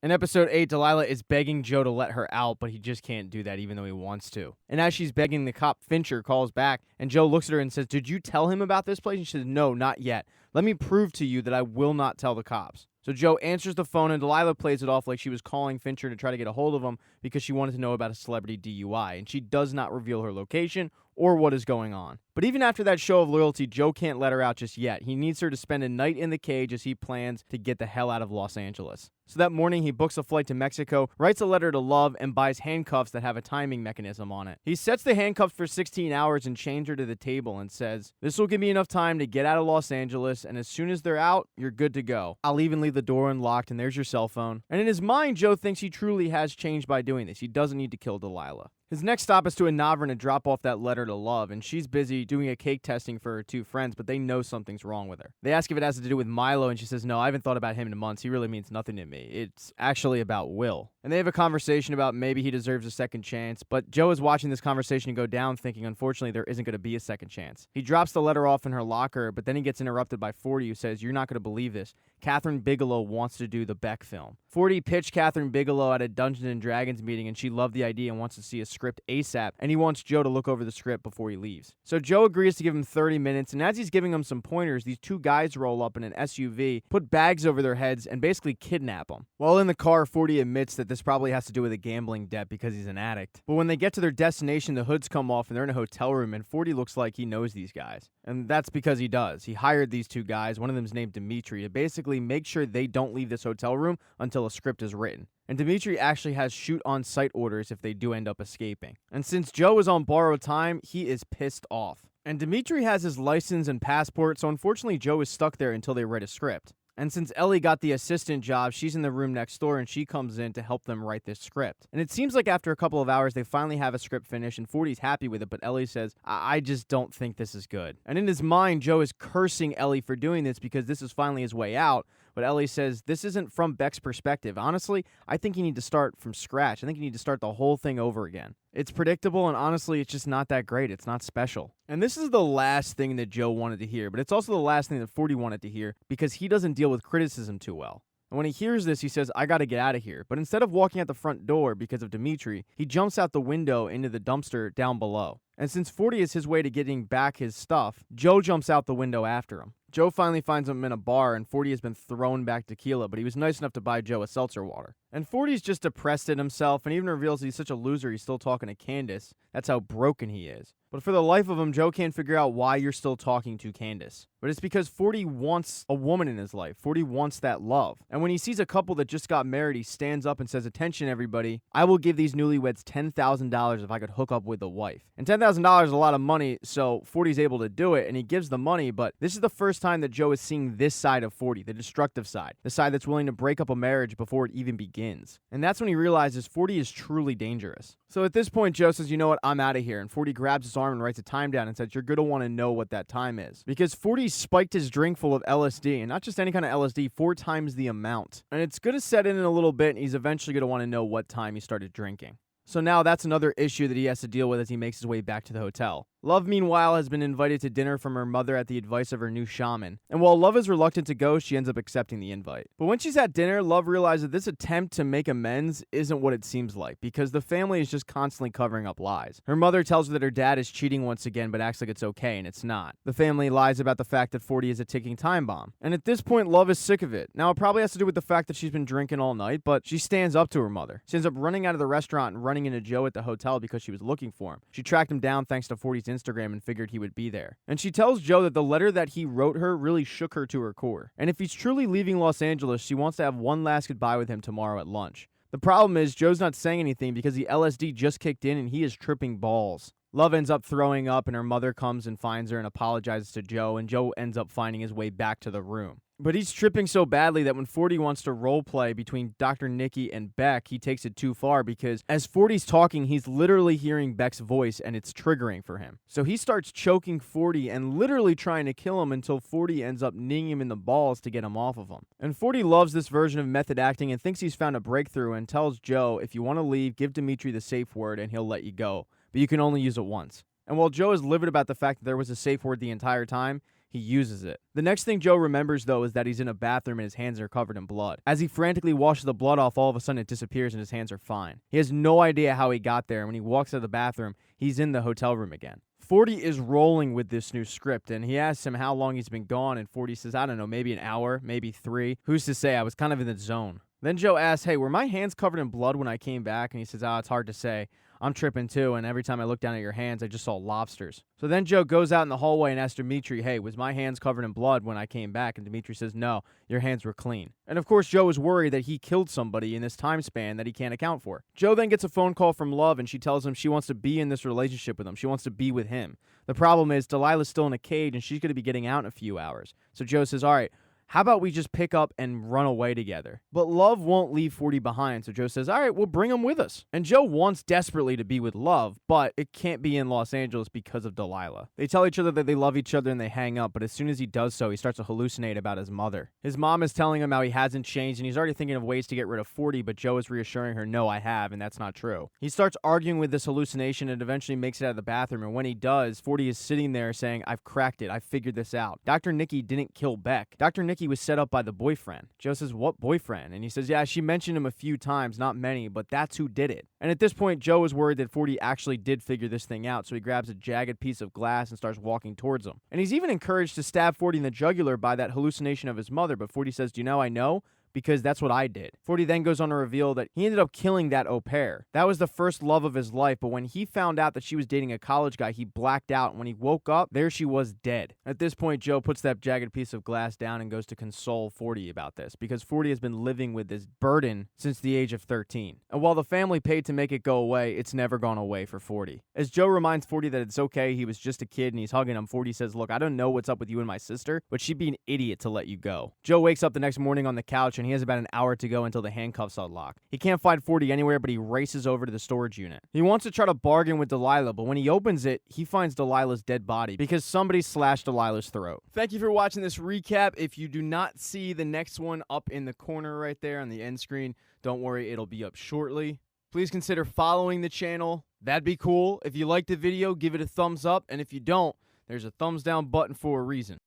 In episode 8, Delilah is begging Joe to let her out, but he just can't do that even though he wants to. And as she's begging, the cop Fincher calls back, and Joe looks at her and says, "Did you tell him about this place?" And she says, "No, not yet. Let me prove to you that I will not tell the cops." So Joe answers the phone, and Delilah plays it off like she was calling Fincher to try to get a hold of him because she wanted to know about a celebrity DUI, and she does not reveal her location or what is going on. But even after that show of loyalty, Joe can't let her out just yet. He needs her to spend a night in the cage as he plans to get the hell out of Los Angeles. So that morning, he books a flight to Mexico, writes a letter to Love, and buys handcuffs that have a timing mechanism on it. He sets the handcuffs for 16 hours and chains her to the table and says, "This will give me enough time to get out of Los Angeles, and as soon as they're out, you're good to go. I'll even leave the door unlocked, and there's your cell phone." And in his mind, Joe thinks he truly has changed by doing this. He doesn't need to kill Delilah. His next stop is to a Navarin to drop off that letter to Love, and she's busy doing a cake testing for her two friends, but they know something's wrong with her. They ask if it has to do with Milo, and she says, "No, I haven't thought about him in months. He really means nothing to me. It's actually about Will." And they have a conversation about maybe he deserves a second chance, but Joe is watching this conversation go down thinking, unfortunately, there isn't going to be a second chance. He drops the letter off in her locker, but then he gets interrupted by 40, who says, "You're not going to believe this. Catherine Bigelow wants to do the Beck film." 40 pitched Catherine Bigelow at a Dungeons & Dragons meeting, and she loved the idea and wants to see a script ASAP, and he wants Joe to look over the script before he leaves. So Joe agrees to give him 30 minutes, and as he's giving him some pointers, these two guys roll up in an SUV, put bags over their heads, and basically kidnap him. While in the car, 40 admits that this probably has to do with a gambling debt because he's an addict. But when they get to their destination, the hoods come off, and they're in a hotel room, and 40 looks like he knows these guys. And that's because he does. He hired these two guys, one of them's named Dimitri, to basically make sure they don't leave this hotel room until a script is written. And Dimitri actually has shoot-on-sight orders if they do end up escaping. And since Joe is on borrowed time, he is pissed off. And Dimitri has his license and passport, so unfortunately Joe is stuck there until they write a script. And since Ellie got the assistant job, she's in the room next door, and she comes in to help them write this script. And it seems like after a couple of hours, they finally have a script finished, and 40's happy with it, but Ellie says, I just don't think this is good. And in his mind, Joe is cursing Ellie for doing this because this is finally his way out, but Ellie says, this isn't from Beck's perspective. Honestly, I think you need to start from scratch. I think you need to start the whole thing over again. It's predictable, and honestly, it's just not that great. It's not special. And this is the last thing that Joe wanted to hear, but it's also the last thing that 40 wanted to hear because he doesn't deal with criticism too well. And when he hears this, he says, "I gotta get out of here." But instead of walking out the front door because of Dimitri, he jumps out the window into the dumpster down below. And since 40 is his way to getting back his stuff, Joe jumps out the window after him. Joe finally finds him in a bar, and 40 has been thrown back tequila, but he was nice enough to buy Joe a seltzer water. And 40's just depressed at himself, and even reveals he's such a loser he's still talking to Candace. That's how broken he is. But for the life of him, Joe can't figure out why you're still talking to Candace. But it's because 40 wants a woman in his life. 40 wants that love. And when he sees a couple that just got married, he stands up and says, "Attention, everybody. I will give these newlyweds $10,000 if I could hook up with a wife." And $10,000 is a lot of money, so 40's able to do it, and he gives the money. But this is the first time that Joe is seeing this side of 40, the destructive side, the side that's willing to break up a marriage before it even begins. And that's when he realizes 40 is truly dangerous. So at this point, Joe says, "You know what, I'm out of here." And 40 grabs his arm and writes a time down and says, "You're going to want to know what that time is." Because 40 spiked his drink full of LSD, and not just any kind of LSD, 4 times the amount. And it's going to set in a little bit, and he's eventually going to want to know what time he started drinking. So now that's another issue that he has to deal with as he makes his way back to the hotel. Love, meanwhile, has been invited to dinner from her mother at the advice of her new shaman. And while Love is reluctant to go, she ends up accepting the invite. But when she's at dinner, Love realizes that this attempt to make amends isn't what it seems like, because the family is just constantly covering up lies. Her mother tells her that her dad is cheating once again, but acts like it's okay, and it's not. The family lies about the fact that 40 is a ticking time bomb. And at this point, Love is sick of it. Now, it probably has to do with the fact that she's been drinking all night, but she stands up to her mother. She ends up running out of the restaurant and running into Joe at the hotel because she was looking for him. She tracked him down thanks to 40's Instagram and figured he would be there. And she tells Joe that the letter that he wrote her really shook her to her core. And if he's truly leaving Los Angeles, she wants to have one last goodbye with him tomorrow at lunch. The problem is Joe's not saying anything because the LSD just kicked in and he is tripping balls. Love ends up throwing up, and her mother comes and finds her and apologizes to Joe, and Joe ends up finding his way back to the room. But he's tripping so badly that when 40 wants to role play between Dr. Nikki and Beck, he takes it too far because as 40's talking, he's literally hearing Beck's voice and it's triggering for him. So he starts choking 40 and literally trying to kill him until 40 ends up kneeing him in the balls to get him off of him. And 40 loves this version of method acting and thinks he's found a breakthrough and tells Joe, if you want to leave, give Dimitri the safe word and he'll let you go. But you can only use it once. And while Joe is livid about the fact that there was a safe word the entire time, he uses it. The next thing Joe remembers, though, is that he's in a bathroom and his hands are covered in blood. As he frantically washes the blood off, all of a sudden it disappears and his hands are fine. He has no idea how he got there, and when he walks out of the bathroom, he's in the hotel room again. 40 is rolling with this new script, and he asks him how long he's been gone, and 40 says, I don't know, maybe an hour, maybe 3. Who's to say? I was kind of in the zone. Then Joe asks, hey, were my hands covered in blood when I came back? And he says, it's hard to say. I'm tripping too, and every time I look down at your hands, I just saw lobsters. So then Joe goes out in the hallway and asks Dimitri, hey, was my hands covered in blood when I came back? And Dimitri says, no, your hands were clean. And of course, Joe is worried that he killed somebody in this time span that he can't account for. Joe then gets a phone call from Love, and she tells him she wants to be in this relationship with him. She wants to be with him. The problem is Delilah's still in a cage, and she's going to be getting out in a few hours. So Joe says, all right, how about we just pick up and run away together? But Love won't leave 40 behind, so Joe says, all right, we'll bring him with us. And Joe wants desperately to be with Love, but it can't be in Los Angeles because of Delilah. They tell each other that they love each other and they hang up, but as soon as he does so, he starts to hallucinate about his mother. His mom is telling him how he hasn't changed, and he's already thinking of ways to get rid of 40, but Joe is reassuring her, no, I have, and that's not true. He starts arguing with this hallucination and eventually makes it out of the bathroom, and when he does, 40 is sitting there saying, I've cracked it, I've figured this out. Dr. Nikki didn't kill Beck. Dr. Nikki was set up by the boyfriend. Joe says, what boyfriend? And he says, yeah, she mentioned him a few times, not many, but that's who did it. And at this point, Joe is worried that 40 actually did figure this thing out, so he grabs a jagged piece of glass and starts walking towards him. And he's even encouraged to stab 40 in the jugular by that hallucination of his mother, but 40 says, do you know I know? Because that's what I did. 40 then goes on to reveal that he ended up killing that au pair. That was the first love of his life, but when he found out that she was dating a college guy, he blacked out. When he woke up, there she was dead. At this point, Joe puts that jagged piece of glass down and goes to console 40 about this, because 40 has been living with this burden since the age of 13. And while the family paid to make it go away, it's never gone away for 40. As Joe reminds 40 that it's okay, he was just a kid, and he's hugging him, 40 says, look, I don't know what's up with you and my sister, but she'd be an idiot to let you go. Joe wakes up the next morning on the couch, and he has about an hour to go until the handcuffs unlock. He can't find 40 anywhere, but he races over to the storage unit. He wants to try to bargain with Delilah, but when he opens it, he finds Delilah's dead body because somebody slashed Delilah's throat. Thank you for watching this recap. If you do not see the next one up in the corner right there on the end screen, don't worry, it'll be up shortly. Please consider following the channel. That'd be cool. If you liked the video, give it a thumbs up, and if you don't, there's a thumbs down button for a reason.